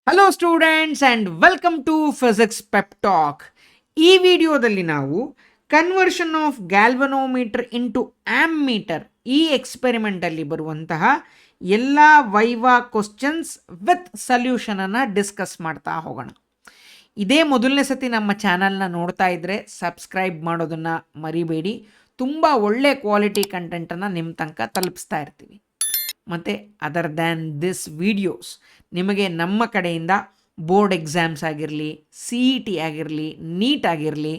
Hello students and welcome to physics pep talk. ಈ ವಿಡಿಯೋದಲ್ಲಿ ನಾವು conversion of galvanometer into ammeter ಈ ಎಕ್ಸ್ಪೆರಿಮೆಂಟಲ್ಲಿ ಬರುವಂತಹ ಎಲ್ಲ ವೈವಾ ಕ್ವಶನ್ಸ್ ವಿತ್ ಸಲ್ಯೂಷನನ್ನು ಡಿಸ್ಕಸ್ ಮಾಡ್ತಾ ಹೋಗೋಣ. ಇದೇ ಮೊದಲನೇ ಸತಿ ನಮ್ಮ ಚಾನಲ್ನ ನೋಡ್ತಾ ಇದ್ದರೆ ಸಬ್ಸ್ಕ್ರೈಬ್ ಮಾಡೋದನ್ನು ಮರಿಬೇಡಿ. ತುಂಬ ಒಳ್ಳೆ ಕ್ವಾಲಿಟಿ ಕಂಟೆಂಟನ್ನು ನಿಮ್ಮ ತನಕ ತಲುಪಿಸ್ತಾ ಇರ್ತೀವಿ. ಮತ್ತು ಅದರ್ ದ್ಯಾನ್ ದಿಸ್ ವಿಡಿಯೋಸ್ ನಿಮಗೆ ನಮ್ಮ ಕಡೆಯಿಂದ ಬೋರ್ಡ್ ಎಕ್ಸಾಮ್ಸ್ ಆಗಿರಲಿ, CET ಆಗಿರಲಿ, ನೀಟ್ ಆಗಿರಲಿ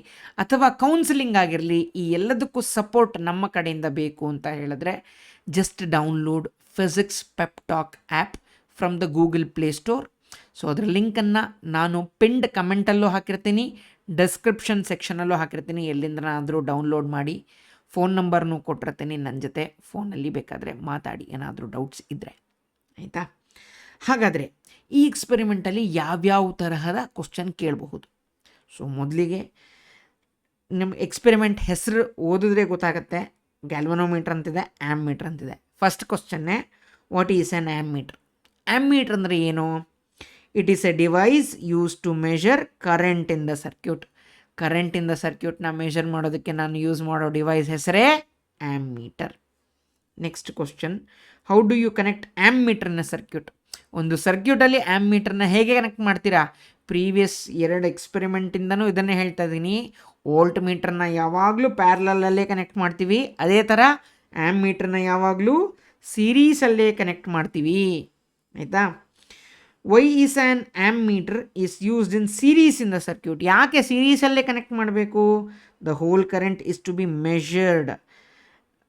ಅಥವಾ ಕೌನ್ಸಿಲಿಂಗ್ ಆಗಿರಲಿ, ಈ ಎಲ್ಲದಕ್ಕೂ ಸಪೋರ್ಟ್ ನಮ್ಮ ಕಡೆಯಿಂದ ಬೇಕು ಅಂತ ಹೇಳಿದ್ರೆ just download physics pep talk app from the Google Play Store. So ಅದರ ಲಿಂಕನ್ನು ನಾನು ಪಿಂಡ್ ಕಮೆಂಟಲ್ಲೂ ಹಾಕಿರ್ತೀನಿ, ಡಿಸ್ಕ್ರಿಪ್ಷನ್ ಸೆಕ್ಷನಲ್ಲೂ ಹಾಕಿರ್ತೀನಿ. ಎಲ್ಲಿಂದನಾದರೂ ಡೌನ್ಲೋಡ್ ಮಾಡಿ. ಫೋನ್ ನಂಬರ್ನೂ ಕೊಟ್ಟಿರ್ತೀನಿ, ನನ್ನ ಜೊತೆ ಫೋನಲ್ಲಿ ಬೇಕಾದರೆ ಮಾತಾಡಿ ಏನಾದರೂ ಡೌಟ್ಸ್ ಇದ್ದರೆ, ಆಯಿತಾ? ಹಾಗಾದರೆ ಈ ಎಕ್ಸ್ಪೆರಿಮೆಂಟಲ್ಲಿ ಯಾವ್ಯಾವ ತರಹದ ಕ್ವಶನ್ ಕೇಳಬಹುದು. ಸೊ ಮೊದಲಿಗೆ ನಿಮ್ಮ ಎಕ್ಸ್ಪೆರಿಮೆಂಟ್ ಹೆಸರು ಓದಿದ್ರೆ ಗೊತ್ತಾಗುತ್ತೆ. ಗ್ಯಾಲ್ವನೋಮೀಟರ್ ಅಂತಿದೆ, ಆ್ಯಮ್ಮೀಟರ್ ಅಂತಿದೆ. ಫಸ್ಟ್ ಕ್ವಶನ್ನೇ, what is an ammeter? Ammeter ಅಂದರೆ ಏನು? It is a device use to measure current in the circuit. Current in the ಸರ್ಕ್ಯೂಟ್ನ ಮೆಷರ್ ಮಾಡೋದಕ್ಕೆ ನಾನು ಯೂಸ್ ಮಾಡೋ ಡಿವೈಸ್ ಹೆಸರೇ ammeter. Next question, how do you connect ಆ್ಯಮ್ಮೀಟರ್ನ ಸರ್ಕ್ಯೂಟ್? ಒಂದು ಸರ್ಕ್ಯೂಟಲ್ಲಿ ಆ್ಯಮ್ಮೀಟರ್ನ ಹೇಗೆ ಕನೆಕ್ಟ್ ಮಾಡ್ತೀರಾ? ಪ್ರೀವಿಯಸ್ 2 ಎಕ್ಸ್ಪೆರಿಮೆಂಟಿಂದನೂ ಇದನ್ನೇ ಹೇಳ್ತಾ ಇದ್ದೀನಿ. ವೋಲ್ಟ್ ಮೀಟರ್ನ ಯಾವಾಗಲೂ ಪ್ಯಾರಲಲ್ಲೇ ಕನೆಕ್ಟ್ ಮಾಡ್ತೀವಿ, ಅದೇ ಥರ ಆ್ಯಮ್ಮೀಟರ್ನ ಯಾವಾಗಲೂ ಸೀರೀಸಲ್ಲೇ ಕನೆಕ್ಟ್ ಮಾಡ್ತೀವಿ, ಆಯಿತಾ? Why is an ammeter is used in series in the circuit? ಯಾಕೆ ಸೀರೀಸಲ್ಲೇ ಕನೆಕ್ಟ್ ಮಾಡಬೇಕು? The whole current is to be measured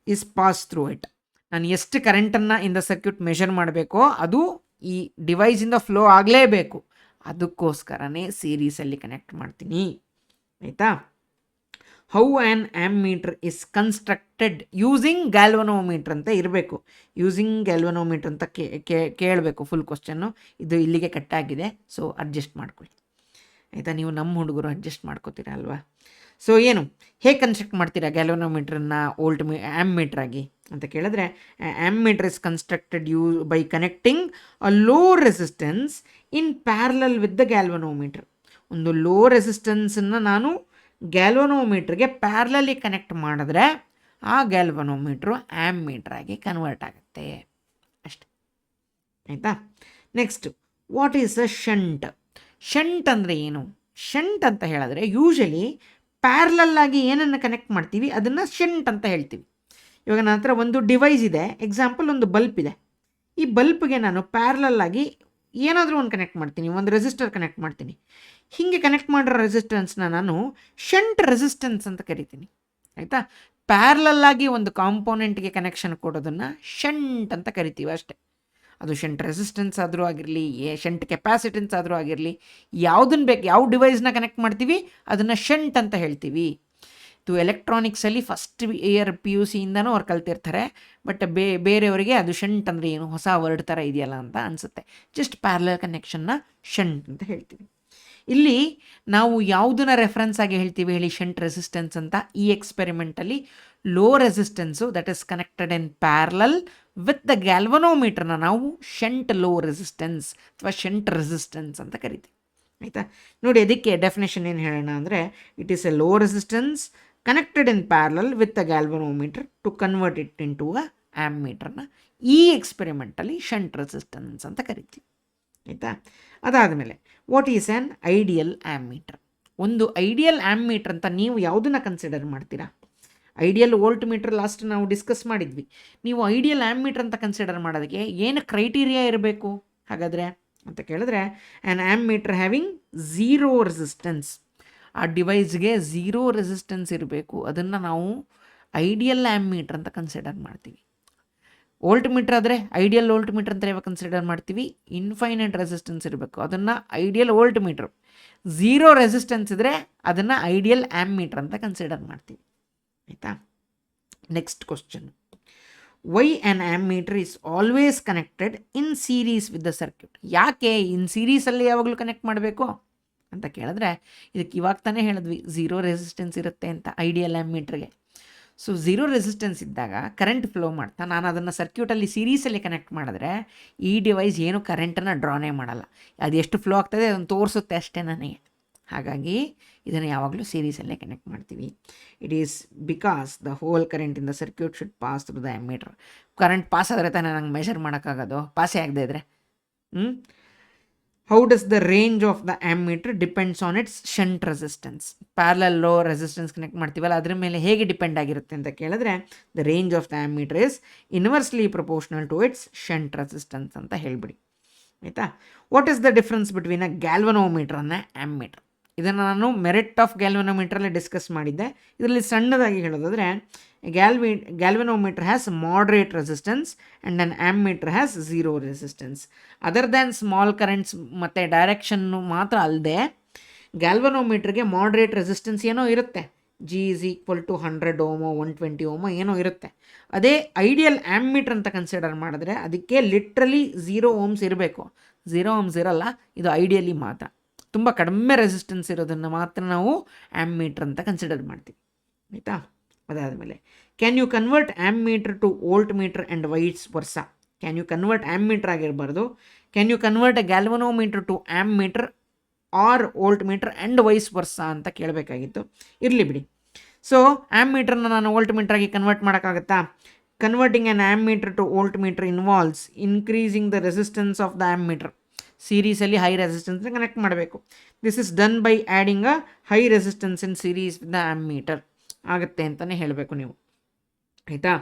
is pass through it. ನಾನು ಎಷ್ಟು ಕರೆಂಟನ್ನು ಇನ್ ದ ಸರ್ಕ್ಯೂಟ್ ಮೆಷರ್ ಮಾಡಬೇಕೋ ಅದು ಈ ಡಿವೈಸಿಂದ ಫ್ಲೋ ಆಗಲೇಬೇಕು. ಅದಕ್ಕೋಸ್ಕರನೇ ಸೀರೀಸಲ್ಲಿ ಕನೆಕ್ಟ್ ಮಾಡ್ತೀನಿ, ಆಯಿತಾ? How an ammeter is constructed using galvanometer ಅಂತ ಇರಬೇಕು. ಯೂಸಿಂಗ್ ಗ್ಯಾಲ್ವನೋಮೀಟರ್ ಅಂತ ಕೇಳಬೇಕು ಫುಲ್ ಕ್ವಶನ್ನು. ಇದು ಇಲ್ಲಿಗೆ ಕಟ್ಟಾಗಿದೆ, ಸೊ ಅಡ್ಜಸ್ಟ್ ಮಾಡ್ಕೊಳ್ಳಿ, ಆಯಿತಾ? ನೀವು ನಮ್ಮ ಹುಡುಗರು ಅಡ್ಜಸ್ಟ್ ಮಾಡ್ಕೋತೀರ ಅಲ್ವಾ? ಸೊ ಏನು, ಹೇಗೆ ಕನ್ಸ್ಟ್ರಕ್ಟ್ ಮಾಡ್ತೀರಾ ಗ್ಯಾಲ್ವನೋಮೀಟ್ರನ್ನ ಆ್ಯಮ್ಮೀಟರ್ ಆಗಿ ಅಂತ ಕೇಳಿದ್ರೆ, ammeter is constructed by connecting a low resistance in parallel with the galvanometer. ಒಂದು ಲೋ ರೆಸಿಸ್ಟೆನ್ಸನ್ನು ನಾನು ಗ್ಯಾಲ್ವನೋಮೀಟ್ರಿಗೆ ಪ್ಯಾರಲಲ್ಲಿ ಕನೆಕ್ಟ್ ಮಾಡಿದ್ರೆ ಆ ಗ್ಯಾಲ್ವನೋಮೀಟ್ರು ಆ್ಯಮ್ಮೀಟರ್ ಆಗಿ ಕನ್ವರ್ಟ್ ಆಗುತ್ತೆ, ಅಷ್ಟೆ, ಆಯಿತಾ? Next, what is a shunt? Shunt ಅಂದರೆ ಏನು? ಶಂಟ್ ಅಂತ ಹೇಳಿದ್ರೆ ಯೂಶಲಿ ಪ್ಯಾರಲಲ್ಲಾಗಿ ಏನನ್ನು ಕನೆಕ್ಟ್ ಮಾಡ್ತೀವಿ ಅದನ್ನು ಶಂಟ್ ಅಂತ ಹೇಳ್ತೀವಿ. ಇವಾಗ ನನ್ನ ಹತ್ರ ಒಂದು ಡಿವೈಸ್ ಇದೆ, ಎಕ್ಸಾಂಪಲ್ ಒಂದು ಬಲ್ಪ್ ಇದೆ. ಈ ಬಲ್ಪ್ಗೆ ನಾನು ಪ್ಯಾರಲಲ್ಲಾಗಿ ಏನಾದರೂ ಒಂದು ಕನೆಕ್ಟ್ ಮಾಡ್ತೀನಿ, ಒಂದು ರೆಸಿಸ್ಟರ್ ಕನೆಕ್ಟ್ ಮಾಡ್ತೀನಿ. ಹೀಗೆ ಕನೆಕ್ಟ್ ಮಾಡಿರೋ ರೆಸಿಸ್ಟೆನ್ಸ್ನ ನಾನು ಶಂಟ್ ರೆಸಿಸ್ಟೆನ್ಸ್ ಅಂತ ಕರಿತೀನಿ, ಆಯಿತಾ? ಪ್ಯಾರಲಲ್ಲಾಗಿ ಒಂದು ಕಾಂಪೋನೆಂಟ್ಗೆ ಕನೆಕ್ಷನ್ ಕೊಡೋದನ್ನು ಶಂಟ್ ಅಂತ ಕರಿತೀವಿ, ಅಷ್ಟೇ. ಅದು ಶಂಟ್ ರೆಸಿಸ್ಟೆನ್ಸ್ ಆದರೂ ಆಗಿರಲಿ, ಶಂಟ್ ಕೆಪಾಸಿಟೆನ್ಸ್ ಆದರೂ ಆಗಿರಲಿ, ಯಾವುದನ್ನು ಬೇಕು, ಯಾವ ಡಿವೈಸ್ನ ಕನೆಕ್ಟ್ ಮಾಡ್ತೀವಿ ಅದನ್ನು ಶಂಟ್ ಅಂತ ಹೇಳ್ತೀವಿ. ಇದು ಎಲೆಕ್ಟ್ರಾನಿಕ್ಸಲ್ಲಿ ಫಸ್ಟ್ ಇಯರ್ PUC ಇಂದನೂ ಅವ್ರು ಕಲ್ತಿರ್ತಾರೆ. ಬಟ್ ಬೇರೆಯವರಿಗೆ ಅದು ಶಂಟ್ ಅಂದರೆ ಏನು, ಹೊಸ ವರ್ಡ್ ಥರ ಇದೆಯಲ್ಲ ಅಂತ ಅನಿಸುತ್ತೆ. ಜಸ್ಟ್ ಪ್ಯಾರಲಲ್ ಕನೆಕ್ಷನ್ನ ಶಂಟ್ ಅಂತ ಹೇಳ್ತೀವಿ. ಇಲ್ಲಿ ನಾವು ಯಾವುದನ್ನ ರೆಫರೆನ್ಸ್ ಆಗಿ ಹೇಳ್ತೀವಿ ಹೇಳಿ ಶಂಟ್ ರೆಸಿಸ್ಟೆನ್ಸ್ ಅಂತ? ಈ ಎಕ್ಸ್ಪೆರಿಮೆಂಟಲ್ಲಿ low resistance that is connected in parallel with the ಗ್ಯಾಲ್ವನೋಮೀಟರ್ನ ನಾವು ಶಂಟ್ ಲೋ ರೆಸಿಸ್ಟೆನ್ಸ್ ಅಥವಾ ಶಂಟ್ ರೆಸಿಸ್ಟೆನ್ಸ್ ಅಂತ ಕರಿತೀವಿ, ಆಯಿತಾ? ನೋಡಿ, ಅದಕ್ಕೆ ಡೆಫಿನೇಷನ್ ಏನು ಹೇಳೋಣ ಅಂದರೆ, it is a low resistance connected in parallel with the galvanometer to convert it into a ಆ್ಯಮ್ಮೀಟರ್ನ ಈ ಎಕ್ಸ್ಪೆರಿಮೆಂಟಲ್ಲಿ ಶಂಟ್ ರೆಸಿಸ್ಟೆನ್ಸ್ ಅಂತ ಕರಿತೀವಿ, ಆಯಿತಾ? ಅದಾದಮೇಲೆ, what is an ideal ammeter? ಒಂದು ಐಡಿಯಲ್ ಆ್ಯಮ್ಮೀಟರ್ ಅಂತ ನೀವು ಯಾವುದನ್ನು ಕನ್ಸಿಡರ್ ಮಾಡ್ತೀರಾ? ಐಡಿಯಲ್ ವೋಲ್ಟ್ ಮೀಟರ್ ಲಾಸ್ಟ್ ನಾವು ಡಿಸ್ಕಸ್ ಮಾಡಿದ್ವಿ. ನೀವು ಐಡಿಯಲ್ ಆ್ಯಮ್ಮೀಟರ್ ಅಂತ ಕನ್ಸಿಡರ್ ಮಾಡೋದಕ್ಕೆ ಏನು ಕ್ರೈಟೀರಿಯಾ ಇರಬೇಕು ಹಾಗಾದರೆ ಅಂತ ಕೇಳಿದ್ರೆ, ಆ್ಯನ್ ಆ್ಯಮ್ಮೀಟರ್ ಹ್ಯಾವಿಂಗ್ ಝೀರೋ ರೆಸಿಸ್ಟೆನ್ಸ್. ಆ ಡಿವೈಸ್ಗೆ ಝೀರೋ ರೆಸಿಸ್ಟೆನ್ಸ್ ಇರಬೇಕು, ಅದನ್ನು ನಾವು ಐಡಿಯಲ್ ಆ್ಯಮ್ಮೀಟರ್ ಅಂತ ಕನ್ಸಿಡರ್ ಮಾಡ್ತೀವಿ. ವೋಲ್ಟ್ ಮೀಟರ್ ಆದರೆ ಐಡಿಯಲ್ ವೋಲ್ಟ್ ಮೀಟರ್ ಅಂತ ಯಾವಾಗ ಕನ್ಸಿಡರ್ ಮಾಡ್ತೀವಿ? ಇನ್ಫೈನೈಟ್ ರೆಸಿಸ್ಟೆನ್ಸ್ ಇರಬೇಕು, ಅದನ್ನು ideal voltmeter. Zero resistance ಇದ್ದರೆ ಅದನ್ನು ಐಡಿಯಲ್ ಆ್ಯಮ್ಮೀಟರ್ ಅಂತ ಕನ್ಸಿಡರ್ ಮಾಡ್ತೀವಿ, ಆಯಿತಾ? Next question, why an ammeter is always connected in series with the circuit? ಯಾಕೆ ಇನ್ ಸೀರೀಸಲ್ಲಿ ಯಾವಾಗಲೂ ಕನೆಕ್ಟ್ ಮಾಡಬೇಕು ಅಂತ ಕೇಳಿದ್ರೆ, ಇದಕ್ಕೆ ಇವಾಗ ತಾನೇ ಹೇಳಿದ್ವಿ ಝೀರೋ ರೆಸಿಸ್ಟೆನ್ಸ್ ಇರುತ್ತೆ ಅಂತ ಐಡಿಯಲ್ ಆ್ಯಮ್ಮೀಟ್ರಿಗೆ. ಸೊ ಝೀರೋ ರೆಸಿಸ್ಟೆನ್ಸ್ ಇದ್ದಾಗ ಕರೆಂಟ್ ಫ್ಲೋ ಮಾಡ್ತಾ ನಾನು ಅದನ್ನು ಸರ್ಕ್ಯೂಟಲ್ಲಿ ಸೀರೀಸಲ್ಲಿ ಕನೆಕ್ಟ್ ಮಾಡಿದ್ರೆ ಈ ಡಿವೈಸ್ ಏನು ಕರೆಂಟನ್ನು ಡ್ರಾನೇ ಮಾಡಲ್ಲ. ಅದು ಎಷ್ಟು ಫ್ಲೋ ಆಗ್ತದೆ ಅದನ್ನು ತೋರಿಸುತ್ತೆ ಅಷ್ಟೇ ನನಗೆ. ಹಾಗಾಗಿ ಇದನ್ನು ಯಾವಾಗಲೂ ಸೀರೀಸಲ್ಲೇ ಕನೆಕ್ಟ್ ಮಾಡ್ತೀವಿ. It is because the whole current in the circuit should pass through the ammeter. Current pass ಆದರೆ ತಾನೇ ನಂಗೆ ಮೆಷರ್ ಮಾಡೋಕ್ಕಾಗೋದು, ಪಾಸೇ ಆಗದೆ ಇದ್ದರೆ. How does the range of the ammeter depends on its shunt resistance. Parallel low resistance connect ಮಾಡ್ತೀವಲ್ಲ ಅದ್ರ ಮೇಲೆ ಹೇಗೆ ಡಿಪೆಂಡ್ ಆಗಿರುತ್ತೆ ಅಂತ ಕೇಳಿದ್ರೆ the range of the ammeter is inversely proportional to its shunt resistance ಅಂತ ಹೇಳಿಬಿಡಿ. ಆಯಿತಾ? What is the difference between a galvanometer ಅನ್ನ ಆ್ಯಮ್ಮೀಟರ್? ಇದನ್ನು ನಾನು ಮೆರಿಟ್ ಆಫ್ ಗ್ಯಾಲ್ವನೋಮೀಟ್ರಲ್ಲೇ ಡಿಸ್ಕಸ್ ಮಾಡಿದ್ದೆ. ಇದರಲ್ಲಿ ಸಣ್ಣದಾಗಿ ಹೇಳೋದಾದರೆ galvanometer has moderate resistance and an ammeter has zero resistance. Other than small currents ಮತ್ತು ಡೈರೆಕ್ಷನ್ನು ಮಾತ್ರ ಅಲ್ಲದೆ ಗ್ಯಾಲ್ವನೋಮೀಟ್ರಿಗೆ ಮಾಡ್ರೇಟ್ ರೆಸಿಸ್ಟೆನ್ಸ್ ಏನೋ ಇರುತ್ತೆ. G is equal to 100 ಓಮೋ 120 ಓಮೋ ಏನೋ ಇರುತ್ತೆ. ಅದೇ ಐಡಿಯಲ್ ಆ್ಯಮ್ಮೀಟರ್ ಅಂತ ಕನ್ಸಿಡರ್ ಮಾಡಿದ್ರೆ ಅದಕ್ಕೆ ಲಿಟ್ರಲಿ 0 ಓಮ್ಸ್ ಇರಬೇಕು. 0 ಓಮ್ಸ್ ಇರಲ್ಲ, ಇದು ಐಡಿಯಲಿ ಮಾತ್ರ. ತುಂಬ ಕಡಿಮೆ ರೆಸಿಸ್ಟೆನ್ಸ್ ಇರೋದನ್ನು ಮಾತ್ರ ನಾವು ಆ್ಯಮ್ಮೀಟರ್ ಅಂತ ಕನ್ಸಿಡರ್ ಮಾಡ್ತೀವಿ. ಆಯಿತಾ? ಅದಾದಮೇಲೆ can you convert ammeter to voltmeter and vice versa? Can you convert ammeter ಆಗಿರಬಾರ್ದು, can you convert a galvanometer to ammeter or voltmeter and vice versa ಅಂತ ಕೇಳಬೇಕಾಗಿತ್ತು. ಇರಲಿ ಬಿಡಿ. ಸೊ ಆ್ಯಮ್ಮೀಟರ್ನ ನಾನು ವೋಲ್ಟ್ ಮೀಟ್ರಾಗಿ ಕನ್ವರ್ಟ್ ಮಾಡೋಕ್ಕಾಗತ್ತಾ? Converting an ammeter to voltmeter involves increasing the resistance of the ammeter. ಸೀರೀಸಲ್ಲಿ ಹೈ ರೆಸಿಸ್ಟೆನ್ಸ್ನ ಕನೆಕ್ಟ್ ಮಾಡಬೇಕು. This is done by adding a high resistance in series with the ammeter. ಆಗುತ್ತೆ ಅಂತಲೇ ಹೇಳಬೇಕು ನೀವು. ಆಯಿತಾ?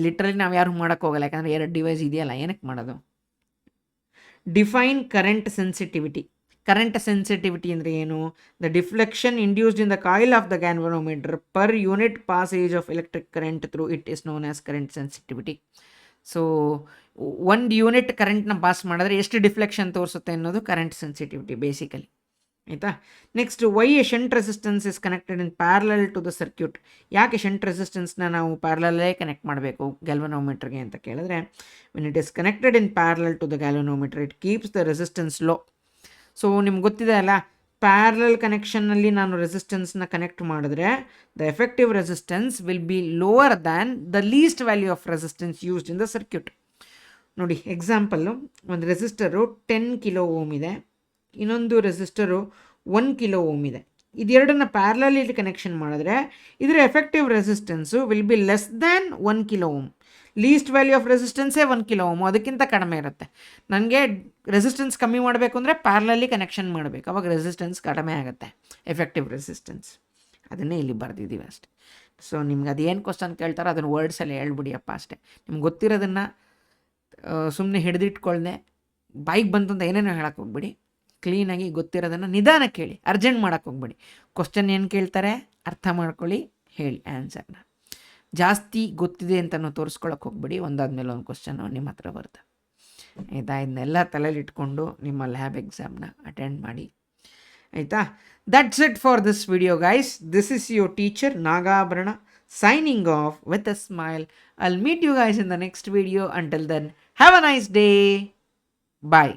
ಲಿಟ್ರಲಿ ನಾವು ಯಾರು ಮಾಡೋಕ್ಕೆ ಹೋಗಲ್ಲ, ಯಾಕಂದರೆ 2 ಡಿವೈಸ್ ಇದೆಯಲ್ಲ, ಏನಕ್ಕೆ ಮಾಡೋದು? Define current sensitivity. Current sensitivity ಅಂದರೆ ಏನು? The deflection induced in the coil of the galvanometer per unit passage of electric current through it is known as current sensitivity. So 1 unit ಕರೆಂಟ್ನ ಪಾಸ್ ಮಾಡಿದ್ರೆ ಎಷ್ಟು deflection ತೋರಿಸುತ್ತೆ ಅನ್ನೋದು current sensitivity basically. ಆಯಿತಾ? Next, why a shunt resistance is connected in parallel to the circuit. ಯಾಕೆ shunt ರೆಸಿಸ್ಟೆನ್ಸ್ನ ನಾವು ಪ್ಯಾರಲಲ್ಲೇ ಕನೆಕ್ಟ್ ಮಾಡಬೇಕು ಗ್ಯಾಲ್ವನೋಮೀಟರ್ಗೆ ಅಂತ ಕೇಳಿದ್ರೆ, when it is connected in parallel to the galvanometer it keeps the resistance low. So ನಿಮ್ಗೆ ಗೊತ್ತಿದೆ ಅಲ್ಲ, ಪ್ಯಾರಲಲ್ ಕನೆಕ್ಷನ್ನಲ್ಲಿ ನಾನು ರೆಸಿಸ್ಟೆನ್ಸ್ನ ಕನೆಕ್ಟ್ ಮಾಡಿದ್ರೆ the effective resistance will be lower than the least value of resistance used in the circuit. ನೋಡಿ, example, ಒಂದು resistor 10 kilo ohm ಇದೆ, ಇನ್ನೊಂದು ರೆಸಿಸ್ಟರು 1 ಕಿಲೋ ಓಮ್ ಇದೆ. ಇದೆರಡನ್ನ ಪ್ಯಾರಲಲ್ಲಿ ಕನೆಕ್ಷನ್ ಮಾಡಿದ್ರೆ ಇದರ effective resistance will be less than 1 kilo ohm. Least value of ರೆಸಿಸ್ಟೆನ್ಸೇ 1 kilo ohm, ಅದಕ್ಕಿಂತ ಕಡಿಮೆ ಇರುತ್ತೆ. ನನಗೆ ರೆಸಿಸ್ಟೆನ್ಸ್ ಕಮ್ಮಿ ಮಾಡಬೇಕು ಅಂದರೆ ಪ್ಯಾರಲಲ್ಲಿ ಕನೆಕ್ಷನ್ ಮಾಡಬೇಕು, ಅವಾಗ ರೆಸಿಸ್ಟೆನ್ಸ್ ಕಡಿಮೆ ಆಗುತ್ತೆ, ಎಫೆಕ್ಟಿವ್ ರೆಸಿಸ್ಟೆನ್ಸ್. ಅದನ್ನೇ ಇಲ್ಲಿ ಬರೆದಿದ್ದೀವಿ ಅಷ್ಟೇ. ಸೊ ನಿಮ್ಗೆ ಅದೇನು ಕ್ವಶನ್ ಕೇಳ್ತಾರೋ ಅದನ್ನು ವರ್ಡ್ಸಲ್ಲಿ ಹೇಳ್ಬಿಡಿಯಪ್ಪ ಅಷ್ಟೇ. ನಿಮ್ಗೆ ಗೊತ್ತಿರೋದನ್ನು ಸುಮ್ಮನೆ ಹಿಡಿದಿಟ್ಕೊಳ್ದೆ ಬೈಕ್ ಬಂತು ಅಂತ ಏನೇನೋ ಹೇಳಕ್ಕೆ ಹೋಗ್ಬಿಡಿ. ಕ್ಲೀನಾಗಿ ಗೊತ್ತಿರೋದನ್ನು ನಿಧಾನ ಕೇಳಿ, ಅರ್ಜೆಂಟ್ ಮಾಡೋಕ್ಕೆ ಹೋಗ್ಬೇಡಿ. ಕ್ವಶನ್ ಏನು ಕೇಳ್ತಾರೆ ಅರ್ಥ ಮಾಡ್ಕೊಳ್ಳಿ, ಹೇಳಿ ಆನ್ಸರ್ನ. ಜಾಸ್ತಿ ಗೊತ್ತಿದೆ ಅಂತಲೂ ತೋರಿಸ್ಕೊಳಕ್ಕೆ ಹೋಗ್ಬೇಡಿ. ಒಂದಾದ್ಮೇಲೆ ಒಂದು ಕ್ವಶನ್ನು ನಿಮ್ಮ ಹತ್ರ ಬರುತ್ತೆ. ಆಯಿತಾ? ಇದನ್ನೆಲ್ಲ ತಲೆಯಲ್ಲಿ ಇಟ್ಕೊಂಡು ನಿಮ್ಮ ಲ್ಯಾಬ್ ಎಕ್ಸಾಮ್ನ ಅಟೆಂಡ್ ಮಾಡಿ. ಆಯಿತಾ? That's it for this video guys. This is your teacher Nagabharana signing off with a smile. I'll meet you guys in the next video. Until then, have a nice day. Bye.